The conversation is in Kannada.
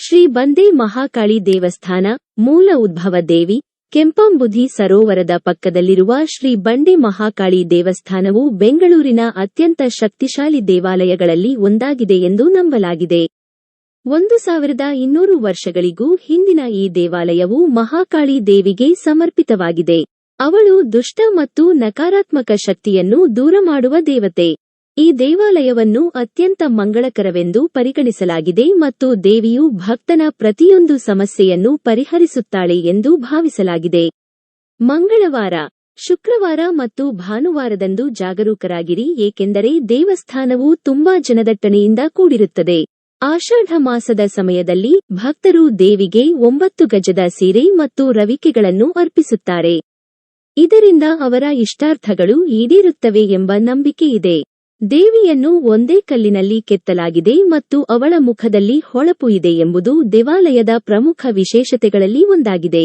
ಶ್ರೀ ಬಂಡೆ ಮಹಾಕಾಳಿ ದೇವಸ್ಥಾನ, ಮೂಲ ಉದ್ಭವ ದೇವಿ, ಕೆಂಪಾಂಬುಧಿ ಸರೋವರದ ಪಕ್ಕದಲ್ಲಿರುವ ಶ್ರೀ ಬಂಡೆ ಮಹಾಕಾಳಿ ದೇವಸ್ಥಾನವು ಬೆಂಗಳೂರಿನ ಅತ್ಯಂತ ಶಕ್ತಿಶಾಲಿ ದೇವಾಲಯಗಳಲ್ಲಿ ಒಂದಾಗಿದೆ ಎಂದು ನಂಬಲಾಗಿದೆ. 1200 ವರ್ಷಗಳಿಗೂ ಹಿಂದಿನ ಈ ದೇವಾಲಯವು ಮಹಾಕಾಳಿ ದೇವಿಗೆ ಸಮರ್ಪಿತವಾಗಿದೆ. ಅವಳು ದುಷ್ಟ ಮತ್ತು ನಕಾರಾತ್ಮಕ ಶಕ್ತಿಯನ್ನು ದೂರ ಮಾಡುವ ದೇವತೆ. ಈ ದೇವಾಲಯವನ್ನು ಅತ್ಯಂತ ಮಂಗಳಕರವೆಂದು ಪರಿಗಣಿಸಲಾಗಿದೆ ಮತ್ತು ದೇವಿಯು ಭಕ್ತನ ಪ್ರತಿಯೊಂದು ಸಮಸ್ಯೆಯನ್ನು ಪರಿಹರಿಸುತ್ತಾಳೆ ಎಂದು ಭಾವಿಸಲಾಗಿದೆ. ಮಂಗಳವಾರ, ಶುಕ್ರವಾರ ಮತ್ತು ಭಾನುವಾರದಂದು ಜಾಗರೂಕರಾಗಿರಿ ಏಕೆಂದರೆ ದೇವಸ್ಥಾನವು ತುಂಬಾ ಜನದಟ್ಟಣೆಯಿಂದ ಕೂಡಿರುತ್ತದೆ. ಆಷಾಢ ಮಾಸದ ಸಮಯದಲ್ಲಿ ಭಕ್ತರು ದೇವಿಗೆ 9 ಗಜದ ಸೀರೆ ಮತ್ತು ರವಿಕೆಗಳನ್ನು ಅರ್ಪಿಸುತ್ತಾರೆ. ಇದರಿಂದ ಅವರ ಇಷ್ಟಾರ್ಥಗಳು ಈಡೇರುತ್ತವೆ ಎಂಬ ನಂಬಿಕೆಯಿದೆ. ದೇವಿಯನ್ನು ಒಂದೇ ಕಲ್ಲಿನಲ್ಲಿ ಕೆತ್ತಲಾಗಿದೆ ಮತ್ತು ಅವಳ ಮುಖದಲ್ಲಿ ಹೊಳಪು ಇದೆ ಎಂಬುದು ದೇವಾಲಯದ ಪ್ರಮುಖ ವಿಶೇಷತೆಗಳಲ್ಲಿ ಒಂದಾಗಿದೆ.